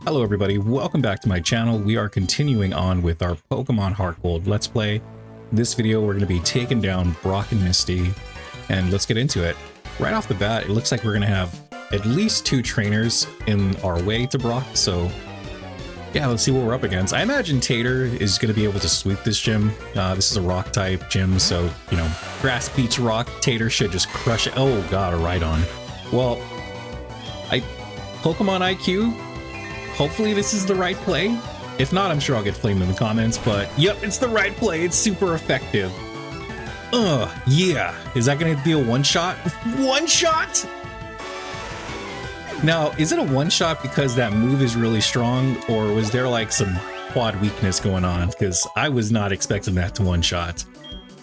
Hello everybody, welcome back to my channel. We are continuing on with our Pokemon Heartgold Let's Play. This video we're going to be taking down Brock and Misty, and let's get into it. Right off the bat, it looks like we're going to have at least 2 trainers in our way to Brock, so yeah, let's see what we're up against. I imagine Tater is going to be able to sweep this gym. This is a rock type gym, so, you know, grass beats rock. Tater should just crush it. Oh god, a Rhydon. Well, Pokemon IQ, hopefully this is the right play. If not, I'm sure I'll get flamed in the comments, but yep, it's the right play. It's super effective. Yeah. Is that going to be a one-shot? One-shot? Now, is it a one-shot because that move is really strong, or was there like some quad weakness going on? Because I was not expecting that to one-shot.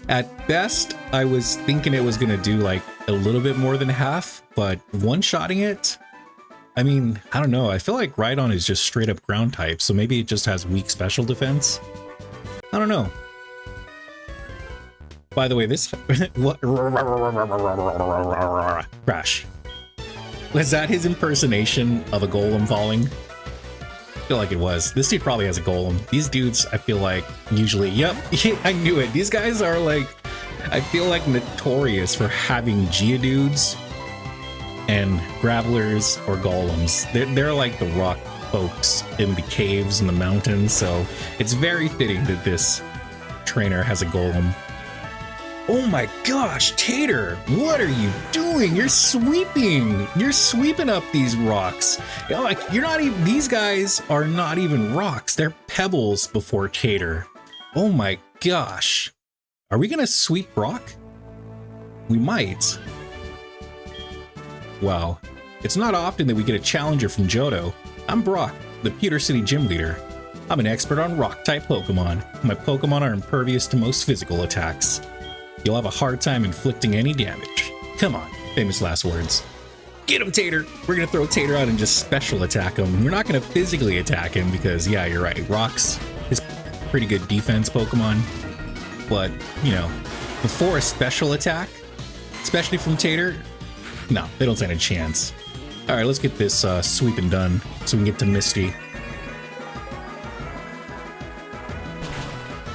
At best, I was thinking it was going to do like a little bit more than half, but one-shotting it? I mean, I don't know. I feel like Rhydon is just straight up ground type, so maybe it just has weak special defense. I don't know. By the way, this what crash. Was that his impersonation of a golem falling? I feel like it was. This dude probably has a golem. These dudes, I feel like, usually, yep, I knew it. These guys are like, I feel like notorious for having Geodudes and Gravelers or Golems. They're like the rock folks in the caves and the mountains, so it's very fitting that this trainer has a Golem. Oh my gosh, Tater, what are you doing? You're sweeping! You're sweeping up these rocks. You know, like, you're not even, these guys are not even rocks. They're pebbles before Tater. Oh my gosh. Are we gonna sweep Brock? We might. Wow. It's not often that we get a challenger from Johto. I'm Brock, the Pewter City gym leader. I'm an expert on rock-type Pokemon. My Pokemon are impervious to most physical attacks. You'll have a hard time inflicting any damage. Come on, famous last words. Get him, Tater! We're gonna throw Tater out and just special attack him. We're not gonna physically attack him because, yeah, you're right, Rock's is pretty good defense Pokemon. But, you know, before a special attack, especially from Tater, no, they don't stand a chance. Alright, let's get this sweeping done so we can get to Misty.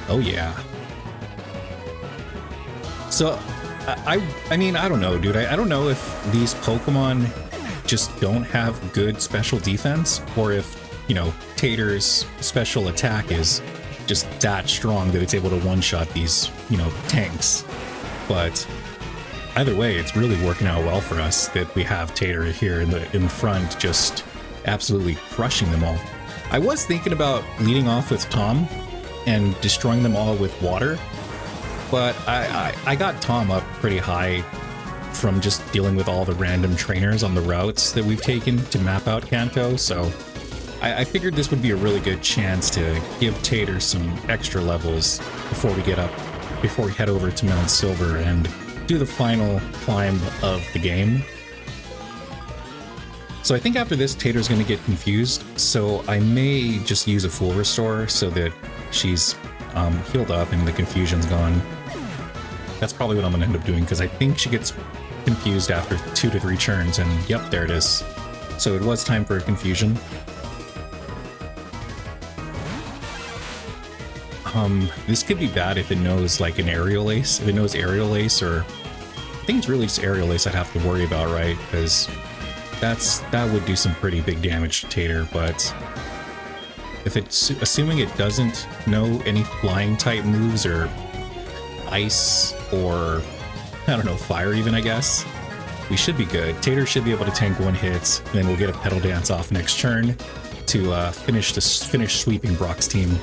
Oh yeah. So, I mean, I don't know, dude. I don't know if these Pokemon just don't have good special defense, or if, you know, Tater's special attack is just that strong that it's able to one-shot these, you know, tanks. But either way, it's really working out well for us that we have Tater here in front, just absolutely crushing them all. I was thinking about leading off with Tom and destroying them all with water, but I got Tom up pretty high from just dealing with all the random trainers on the routes that we've taken to map out Kanto, so I figured this would be a really good chance to give Tater some extra levels before we head over to Mount Silver and do the final climb of the game. So I think after this, Tater's going to get confused, so I may just use a full restore so that she's healed up and the confusion's gone. That's probably what I'm going to end up doing, because I think she gets confused after 2 to 3 turns, and yep, there it is. So it was time for a confusion. This could be bad if it knows like an Aerial Ace. If it knows Aerial Ace, or I think it's really just Aerial Ace I'd have to worry about, right? Because that would do some pretty big damage to Tater, but if it's assuming it doesn't know any flying type moves or ice or, I don't know, fire even, I guess, we should be good. Tater should be able to tank 1 hit, and then we'll get a Petal Dance off next turn to finish sweeping Brock's team.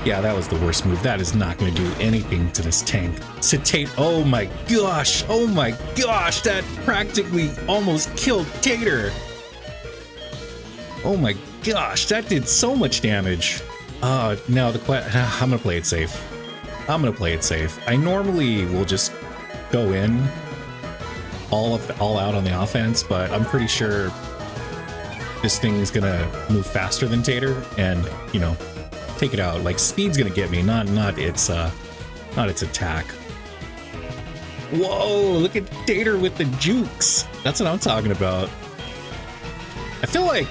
Yeah, that was the worst move. That is not going to do anything to this tank. Tate, oh my gosh, that practically almost killed Tater. Oh my gosh, that did so much damage. Now I'm gonna play it safe. I normally will just go in all out on the offense, but I'm pretty sure this thing is gonna move faster than Tater and, you know, take it out. Like, speed's gonna get me, not its attack. Whoa, look at Tater with the jukes. That's what I'm talking about. I feel like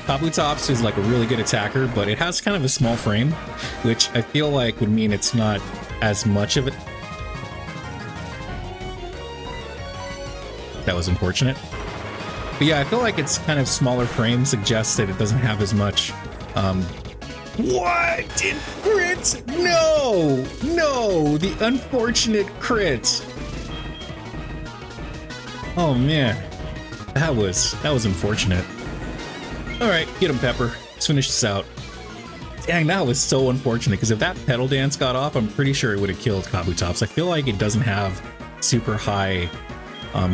Kabutops is like a really good attacker, but it has kind of a small frame, which I feel like would mean it's not as much of it. That was unfortunate. But yeah, I feel like it's kind of smaller frame suggests that it doesn't have as much. What? Did crit? No! No! The unfortunate crit. Oh man. That was unfortunate. Alright, get him, Pepper. Let's finish this out. Dang, that was so unfortunate, because if that pedal dance got off, I'm pretty sure it would have killed Kabutops. I feel like it doesn't have super high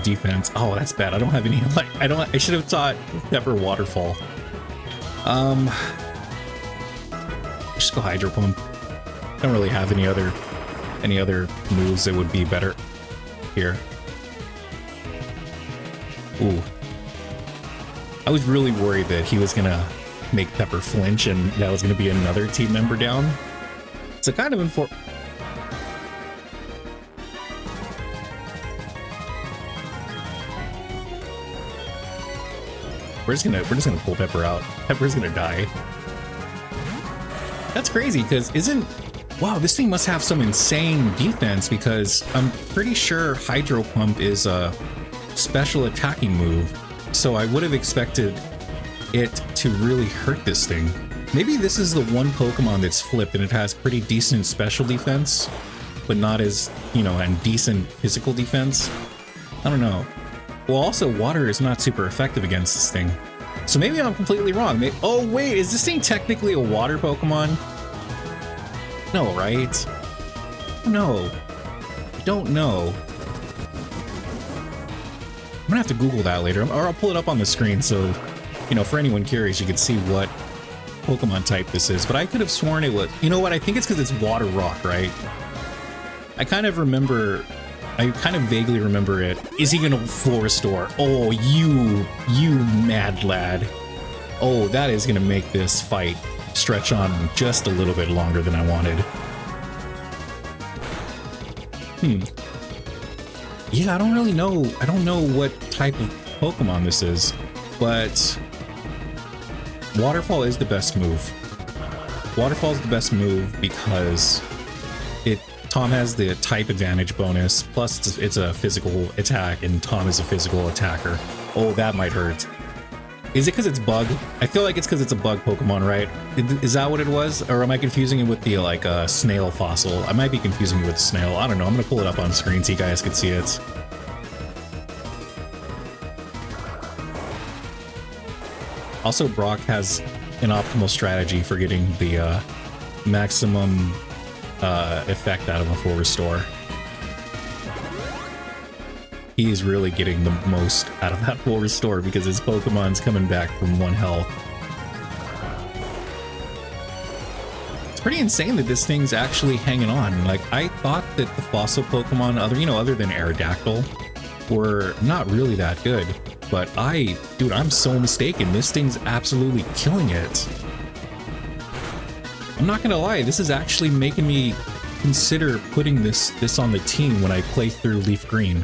defense. Oh, that's bad. I don't have any, like, I should have taught Pepper Waterfall. Just go Hydro Pump. I don't really have any other moves that would be better here. Ooh. I was really worried that he was gonna make Pepper flinch and that was gonna be another team member down. So kind of we're just gonna pull Pepper out. Pepper's gonna die. That's crazy, because wow, this thing must have some insane defense, because I'm pretty sure Hydro Pump is a special attacking move. So I would have expected it to really hurt this thing. Maybe this is the one Pokemon that's flipped and it has pretty decent special defense, but not as, and decent physical defense. I don't know. Well, also, water is not super effective against this thing. So maybe I'm completely wrong. Oh, wait, is this thing technically a water Pokemon? No, right? No. I don't know. I'm gonna have to Google that later, or I'll pull it up on the screen so, for anyone curious, you can see what Pokemon type this is. But I could have sworn it was... You know what? I think it's because it's Water Rock, right? I kind of vaguely remember it. Is he gonna full restore? Oh, you mad lad. Oh, that is gonna make this fight stretch on just a little bit longer than I wanted. Yeah, I don't really know. I don't know what type of Pokemon this is, but Waterfall is the best move. Waterfall is the best move because Tom has the type advantage bonus, plus it's a physical attack, and Tom is a physical attacker. Oh, that might hurt. Is it because it's bug? I feel like it's because it's a bug Pokemon, right? Is that what it was? Or am I confusing it with the, snail fossil? I might be confusing it with the snail. I don't know. I'm going to pull it up on screen so you guys can see it. Also, Brock has an optimal strategy for getting the maximum effect out of a full restore. He's really getting the most out of that full restore because his Pokemon's coming back from 1 health. It's pretty insane that this thing's actually hanging on. Like, I thought that the fossil Pokemon, other than Aerodactyl, were not really that good. But dude, I'm so mistaken. This thing's absolutely killing it. I'm not gonna lie, this is actually making me consider putting this on the team when I play through Leaf Green.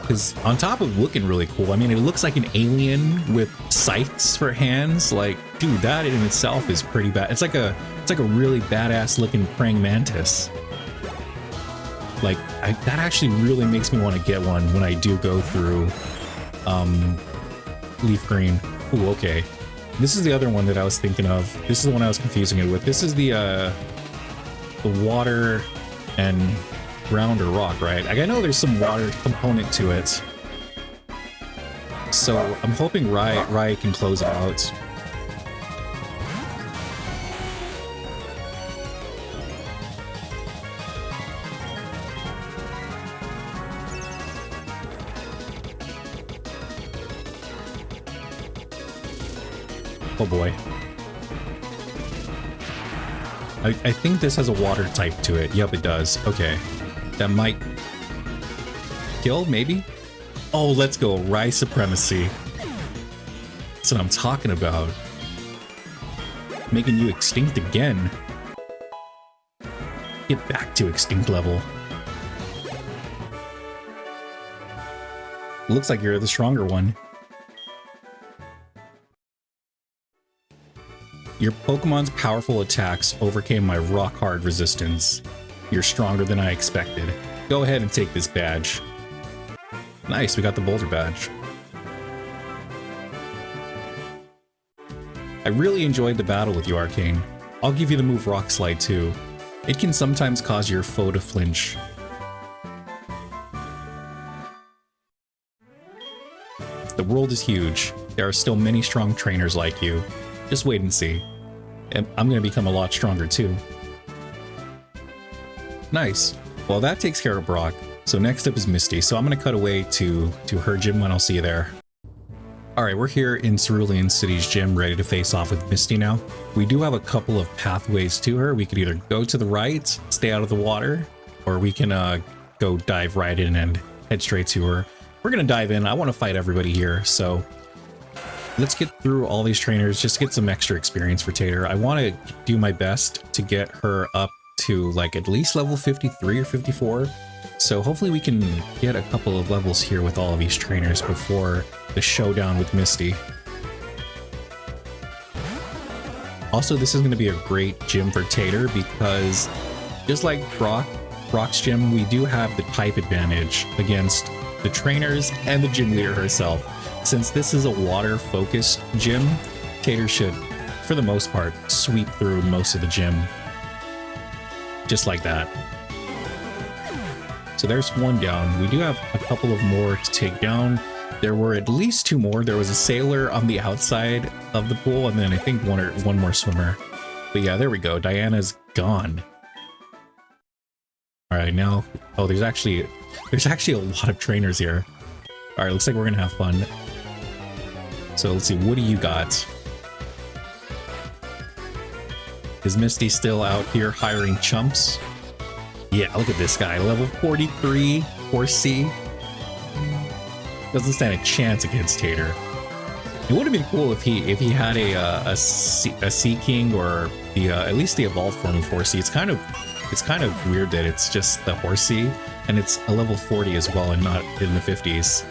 Because on top of looking really cool, I mean, it looks like an alien with scythes for hands. Like, dude, that in itself is pretty bad. It's like a really badass looking praying mantis. Like, that actually really makes me want to get one when I do go through Leaf Green. Ooh, okay. This is the other one that I was thinking of. This is the one I was confusing it with. This is the water and ground or rock, right? Like, I know there's some water component to it. So I'm hoping Rai can close it out. Oh boy. I think this has a water type to it. Yep, it does. Okay. That might kill, maybe? Oh, let's go. Rai Supremacy. That's what I'm talking about. Making you extinct again. Get back to extinct level. Looks like you're the stronger one. Your Pokemon's powerful attacks overcame my rock-hard resistance. You're stronger than I expected. Go ahead and take this badge. Nice, we got the Boulder badge. I really enjoyed the battle with you, Arcane. I'll give you the move Rock Slide too. It can sometimes cause your foe to flinch. The world is huge. There are still many strong trainers like you. Just wait and see. And I'm gonna become a lot stronger too. Nice. Well, that takes care of Brock. So next up is Misty. So I'm gonna cut away to her gym and I'll see you there. Alright, we're here in Cerulean City's gym, ready to face off with Misty now. We do have a couple of pathways to her. We could either go to the right, stay out of the water, or we can go dive right in and head straight to her. We're gonna dive in. I want to fight everybody here, so let's get through all these trainers, just get some extra experience for Tater. I want to do my best to get her up to like at least level 53 or 54. So hopefully we can get a couple of levels here with all of these trainers before the showdown with Misty. Also, this is going to be a great gym for Tater because just like Brock's gym, we do have the type advantage against the trainers and the gym leader herself. Since this is a water-focused gym, Tater should, for the most part, sweep through most of the gym. Just like that. So there's one down. We do have a couple of more to take down. There were at least two more. There was a sailor on the outside of the pool, and then I think one more swimmer. But yeah, there we go. Diana's gone. All right, now, oh, there's actually a lot of trainers here. All right, looks like we're gonna have fun. So let's see, what do you got? Is Misty still out here hiring chumps? Yeah, look at this guy, level 43, Horsey. Doesn't stand a chance against Tater. It would have been cool if he had a Sea King or the at least the evolved form of Horsey. It's kind of weird that it's just the Horsey and it's a level 40 as well and not in the 50s.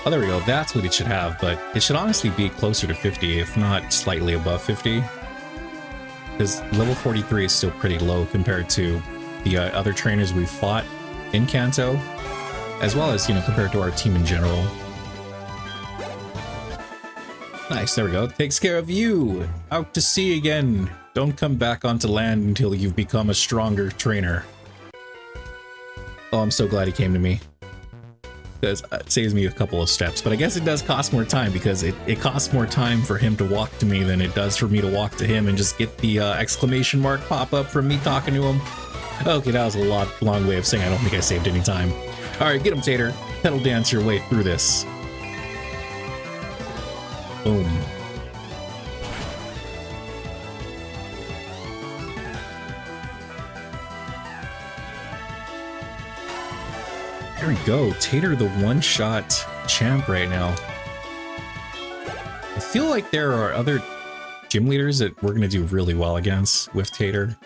Oh, there we go. That's what it should have, but it should honestly be closer to 50, if not slightly above 50. Because level 43 is still pretty low compared to the other trainers we've fought in Kanto, as well as, you know, compared to our team in general. Nice, there we go. Takes care of you. Out to sea again. Don't come back onto land until you've become a stronger trainer. Oh, I'm so glad he came to me. Because it saves me a couple of steps, but I guess it does cost more time because it costs more time for him to walk to me than it does for me to walk to him and just get the exclamation mark pop up from me talking to him. Okay, that was a long way of saying I don't think I saved any time. All right, get him, Tater. Pedal dance your way through this. Boom. There we go. Tater, the one-shot champ right now. I feel like there are other gym leaders that we're going to do really well against with Tater.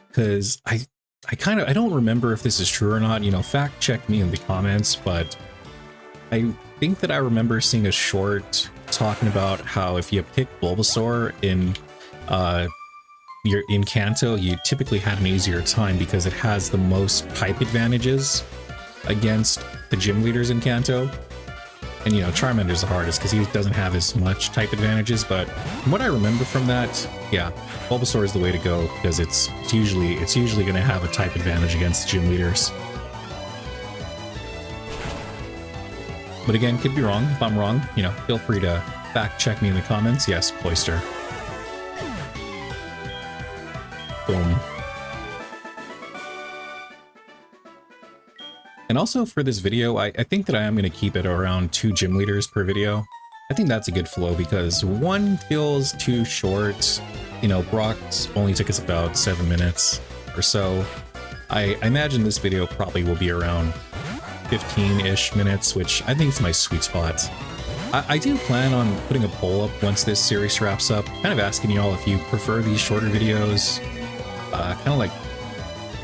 Because I don't remember if this is true or not. You know, fact check me in the comments, but I think that I remember seeing a short talking about how if you pick Bulbasaur in Kanto, you typically had an easier time because it has the most type advantages against the gym leaders in Kanto. And, you know, Charmander's the hardest because he doesn't have as much type advantages, but from what I remember from that, yeah, Bulbasaur is the way to go because it's usually going to have a type advantage against gym leaders. But again, could be wrong. If I'm wrong, you know, feel free to fact check me in the comments. Yes, Cloyster. Boom. And also for this video, I think that I am going to keep it around 2 gym leaders per video. I think that's a good flow because 1 feels too short. You know, Brock's only took us about 7 minutes or so. I imagine this video probably will be around 15-ish minutes, which I think is my sweet spot. I do plan on putting a poll up once this series wraps up, kind of asking y'all if you prefer these shorter videos. Kind of like,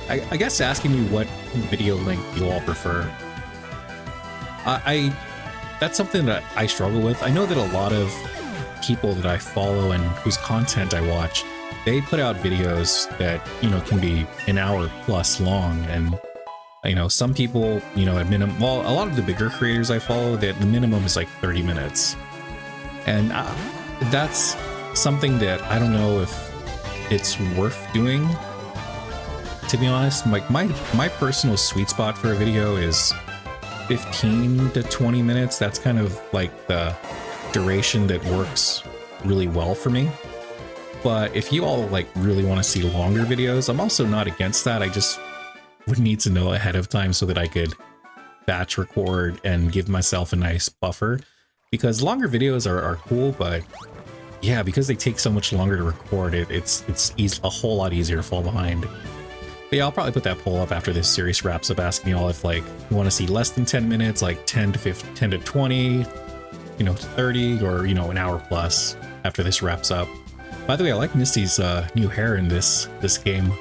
I guess asking you what video length you all prefer. That's something that I struggle with. I know that a lot of people that I follow and whose content I watch, they put out videos that, you know, can be an hour plus long. And, you know, some people, you know, at minimum, well, a lot of the bigger creators I follow, that the minimum is like 30 minutes. And that's something that I don't know if it's worth doing, to be honest. Like my personal sweet spot for a video is 15 to 20 minutes. That's kind of like the duration that works really well for me. But if you all like really want to see longer videos, I'm also not against that. I just would need to know ahead of time so that I could batch record and give myself a nice buffer, because longer videos are cool, but yeah, because they take so much longer to record, it's a whole lot easier to fall behind. But yeah, I'll probably put that poll up after this series wraps up, asking y'all if like you want to see less than 10 minutes, like 10 to 15, 10 to 20, you know, 30, or, you know, an hour plus after this wraps up. By the way, I like Misty's new hair in this game.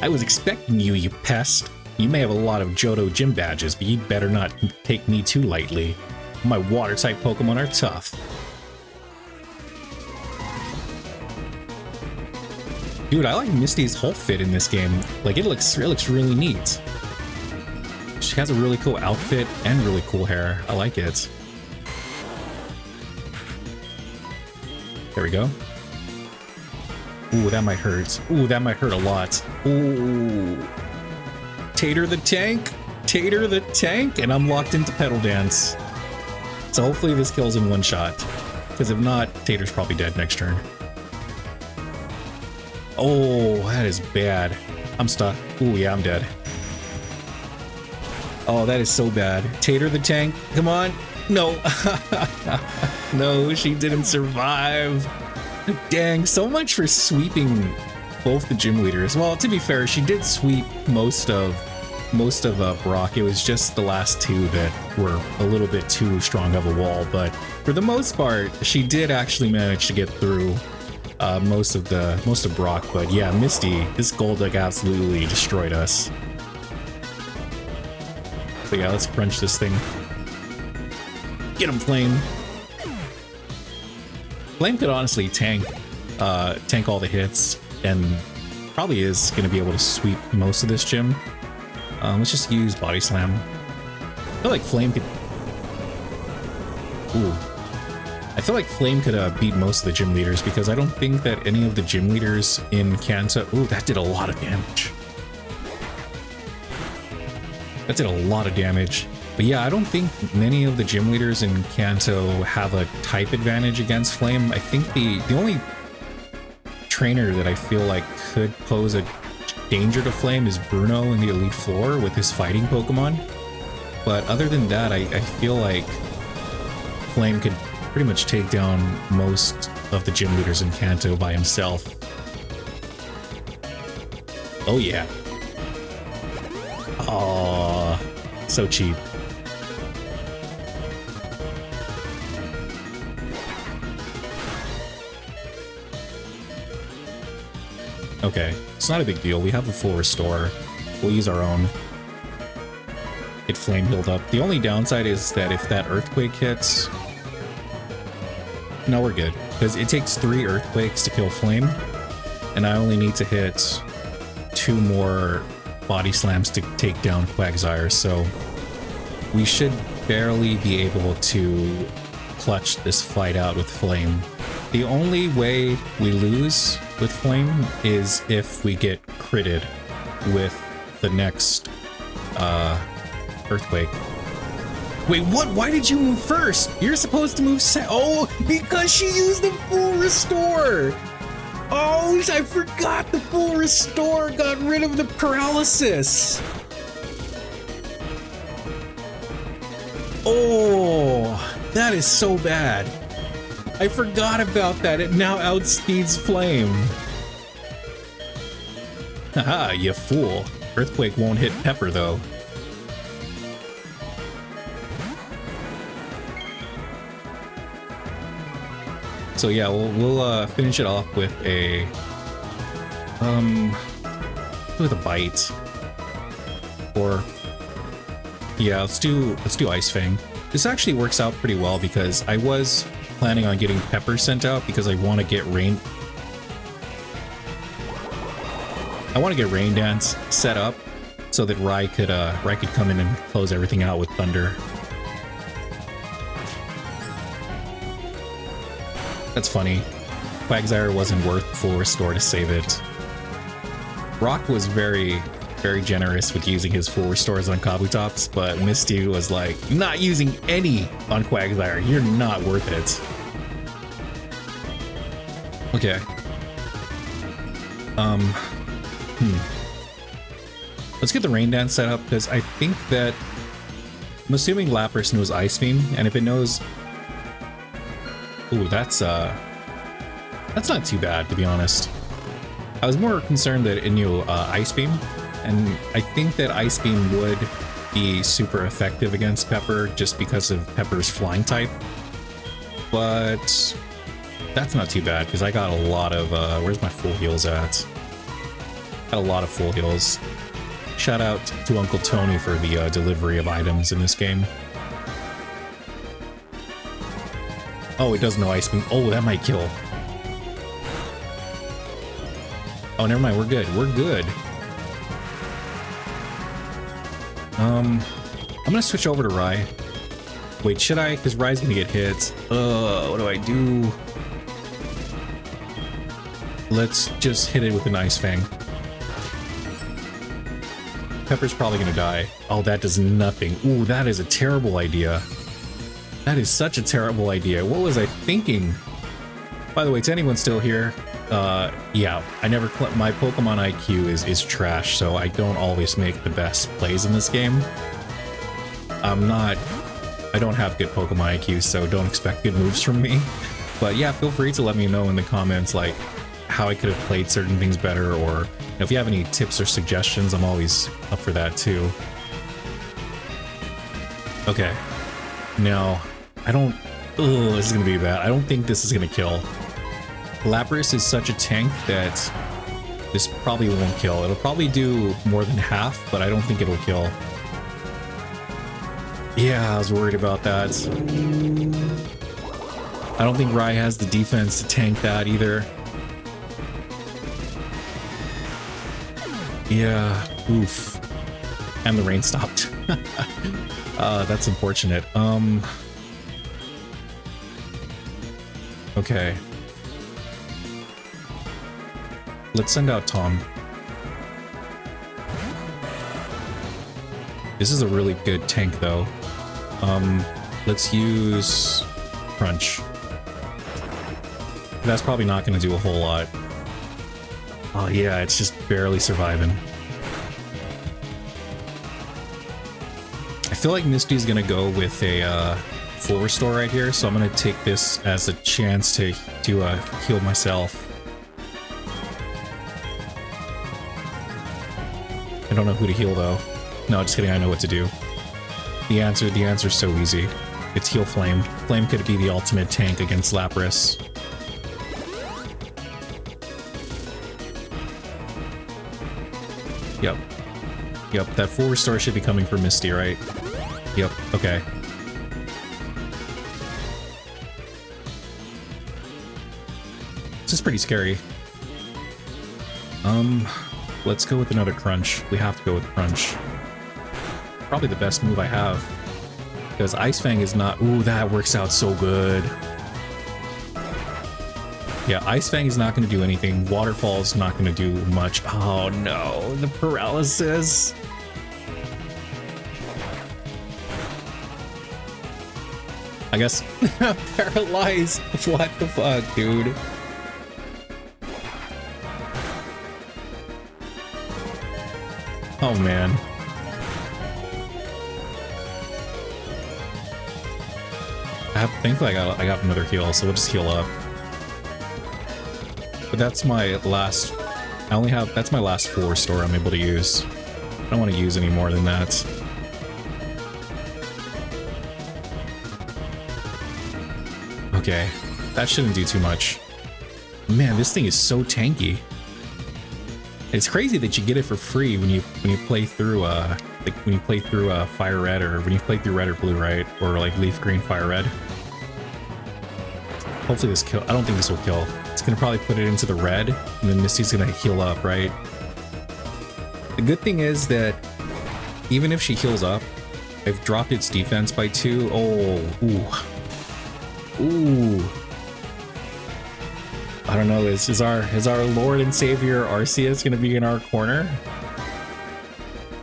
I was expecting you, you pest. You may have a lot of Johto gym badges, but you'd better not take me too lightly. My water-type Pokemon are tough. Dude, I like Misty's whole fit in this game. Like, it looks really neat. She has a really cool outfit and really cool hair. I like it. There we go. Ooh, that might hurt. Ooh, that might hurt a lot. Ooh. Tater the tank. Tater the tank. And I'm locked into Petal Dance. So hopefully this kills in one shot. Because if not, Tater's probably dead next turn. Oh, that is bad. I'm stuck. Ooh, yeah, I'm dead. Oh, that is so bad. Tater the tank. Come on. No. No, she didn't survive. Dang, so much for sweeping both the gym leaders. Well, to be fair, she did sweep most of Brock. It was just the last two that were a little bit too strong of a wall, but for the most part, she did actually manage to get through most of Brock. But yeah, Misty, this Golduck absolutely destroyed us. So yeah, let's crunch this thing. Get him, Flame. Flame could honestly tank all the hits, and probably is going to be able to sweep most of this gym. Let's just use Body Slam. I feel like Flame could... Ooh. I feel like Flame could beat most of the gym leaders, because I don't think that any of the gym leaders in Kanto... Ooh, that did a lot of damage. That did a lot of damage. But yeah, I don't think many of the gym leaders in Kanto have a type advantage against Flame. I think the only trainer that I feel like could pose a danger to Flame is Bruno in the Elite Four with his fighting Pokemon. But other than that, I feel like Flame could pretty much take down most of the gym leaders in Kanto by himself. Oh yeah. Aww, so cheap. Okay, it's not a big deal. We have a full restore. We'll use our own. Get Flame healed up. The only downside is that if that Earthquake hits... No, we're good. Because it takes 3 Earthquakes to kill Flame. And I only need to hit 2 more Body Slams to take down Quagsire. So we should barely be able to clutch this fight out with Flame. The only way we lose with Flame is if we get critted with the next Earthquake. Wait, what? Why did you move first? You're supposed to move oh, because she used the full restore! Oh, I forgot the full restore got rid of the paralysis! Oh, that is so bad. I forgot about that. It now outspeeds Flame. Haha, you fool. Earthquake won't hit Pepper, though. So yeah, we'll finish it off with a bite. Or yeah, let's do Ice Fang. This actually works out pretty well because I was planning on getting Pepper sent out because I want to get Rain Dance set up so that Rai could come in and close everything out with Thunder. That's funny. Quagsire wasn't worth full restore to save it. Rock was very generous with using his full restores on Kabutops, but Misty was like, not using any on Quagsire. You're not worth it. Okay. Let's get the Rain Dance set up, because I think that... I'm assuming Lapras knows Ice Beam, and if it knows... Ooh, that's not too bad, to be honest. I was more concerned that it knew Ice Beam, and I think that Ice Beam would be super effective against Pepper just because of Pepper's flying type. But that's not too bad, because I got a lot of... where's my full heals at? Got a lot of full heals. Shout out to Uncle Tony for the delivery of items in this game. Oh, it does know Ice Beam. Oh, that might kill. Oh, never mind. We're good. We're good. I'm gonna switch over to Rai. Wait, should I? Because Rai's gonna get hit. What do I do? Let's just hit it with an Ice Fang. Pepper's probably gonna die. Oh, that does nothing. Ooh, that is a terrible idea. That is such a terrible idea. What was I thinking? By the way, to anyone still here, yeah, I never... My Pokemon IQ is trash, so I don't always make the best plays in this game. I don't have good Pokemon IQ, so don't expect good moves from me. But yeah, feel free to let me know in the comments, like, how I could have played certain things better, or if you have any tips or suggestions, I'm always up for that too. Okay. Now, I don't... Ugh, this is gonna be bad. I don't think this is gonna kill. Lapras is such a tank that this probably won't kill. It'll probably do more than half, but I don't think it'll kill. Yeah, I was worried about that. I don't think Rai has the defense to tank that either. Yeah, oof. And the rain stopped. That's unfortunate. Okay. Let's send out Tom. This is a really good tank, though. Let's use Crunch. That's probably not going to do a whole lot. Oh yeah, it's just barely surviving. I feel like Misty's going to go with a full restore right here, so I'm going to take this as a chance to heal myself. I don't know who to heal though. No, just kidding, I know what to do. The answer's so easy. It's heal Flame. Flame could be the ultimate tank against Lapras. Yep. Yep, that full restore should be coming from Misty, right? Yep, okay. This is pretty scary. Let's go with another Crunch. We have to go with Crunch. Probably the best move I have. Because Ice Fang is not... Ooh, that works out so good. Yeah, Ice Fang is not going to do anything. Waterfall is not going to do much. Oh no, the paralysis. I guess... Paralyzed. What the fuck, dude? Oh man. I think I got another heal, so we'll just heal up. But that's my last... that's my last full restore I'm able to use. I don't want to use any more than that. Okay, that shouldn't do too much. Man, this thing is so tanky. It's crazy that you get it for free when you play through like when you play through Fire Red, or when you play through Red or Blue, right? Or like Leaf Green, Fire Red. Hopefully this kill. I don't think this will kill. It's gonna probably put it into the red, and then Misty's gonna heal up, right? The good thing is that even if she heals up, I've dropped its defense by 2. Oh, ooh. I don't know. Is our Lord and Savior Arceus gonna be in our corner?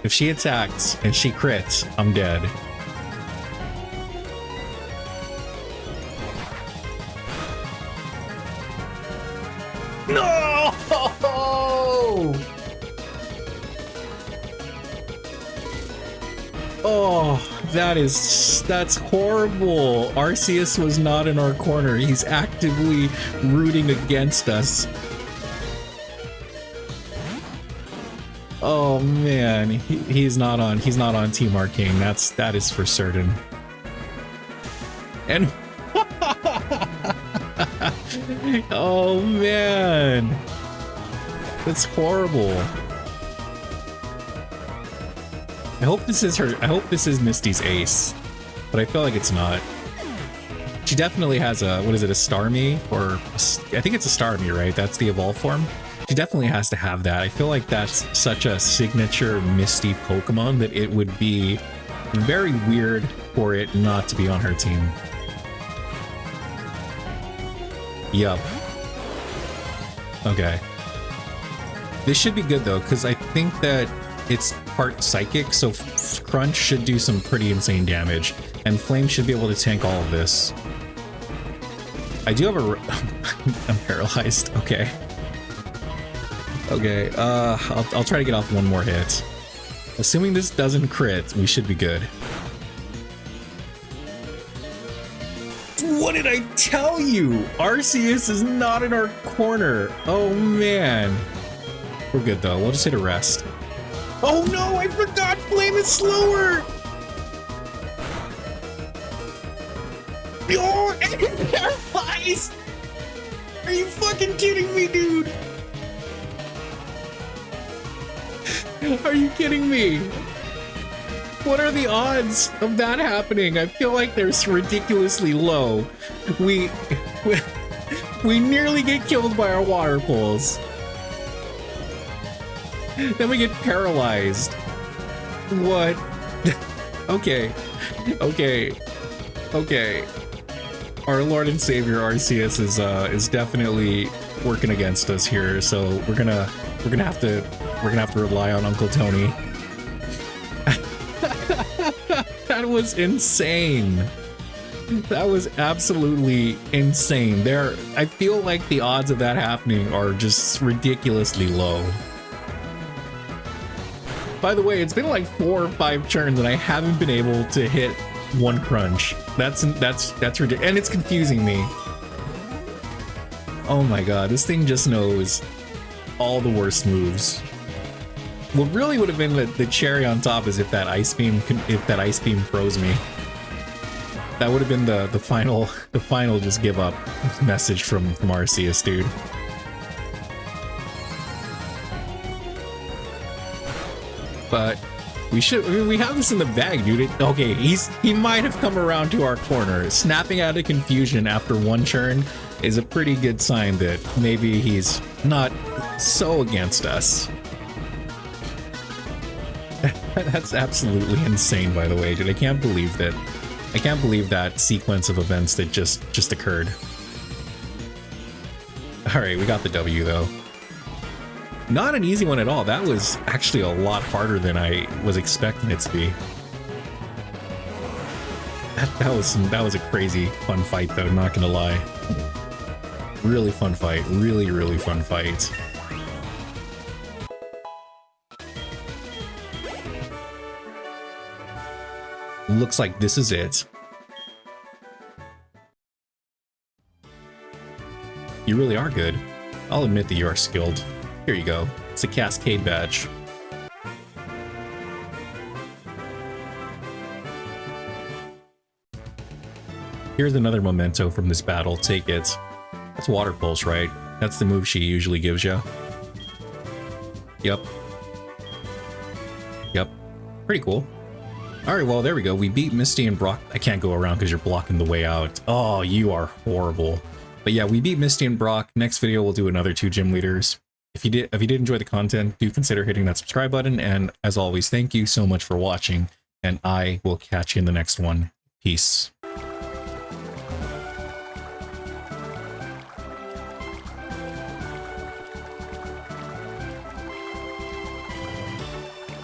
If she attacks and she crits, I'm dead. No! Oh, that's horrible. Arceus was not in our corner. He's actively rooting against us. Oh man, he's not on Team Arcane. That is for certain. And oh man, that's horrible. I hope this is Misty's ace, but I feel like it's not. She definitely has a, what is it, a Starmie? Or I think it's a Starmie, right? That's the evolve form. She definitely has to have that. I feel like that's such a signature Misty Pokemon that it would be very weird for it not to be on her team. Yup. Okay. This should be good though, because I think that it's part psychic, so Crunch should do some pretty insane damage, and Flame should be able to tank all of this. I do have a... I'm paralyzed. Okay. Okay, I'll try to get off one more hit. Assuming this doesn't crit, we should be good. What did I tell you? Arceus is not in our corner. Oh man. We're good though. We'll just hit a rest. Oh no, I forgot Flame is slower! Oh, paralyzed! Are you fucking kidding me, dude? Are you kidding me? What are the odds of that happening? I feel like they're ridiculously low. We nearly get killed by our water pulls. Then we get paralyzed. What? Okay. Our Lord and Savior Arceus is definitely working against us here, so we're gonna have to rely on Uncle Tony. That was insane. That was absolutely insane. I feel like the odds of that happening are just ridiculously low. By the way, it's been like 4 or 5 turns and I haven't been able to hit one crunch. That's ridiculous, and it's confusing me. Oh my god, this thing just knows all the worst moves. What really would have been the cherry on top is if that ice beam froze me. That would have been the final just give up message from Arceus, dude. But we have this in the bag, dude. Okay, he might have come around to our corner. Snapping out of confusion after one turn is a pretty good sign that maybe he's not so against us. That's absolutely insane, by the way, dude. I can't believe that sequence of events that just occurred. All right, we got the W though. Not an easy one at all. That was actually a lot harder than I was expecting it to be. That was a crazy fun fight though, not gonna lie. Really fun fight. Really fun fight. Looks like this is it. You really are good. I'll admit that you are skilled. Here you go. It's a Cascade badge. Here's another memento from this battle. Take it. That's Water Pulse, right? That's the move she usually gives you. Yep. Pretty cool. Alright, well, there we go. We beat Misty and Brock. I can't go around because you're blocking the way out. Oh, you are horrible. But yeah, we beat Misty and Brock. Next video, we'll do another 2 gym leaders. If you did enjoy the content, do consider hitting that subscribe button. And as always, thank you so much for watching, and I will catch you in the next one. Peace.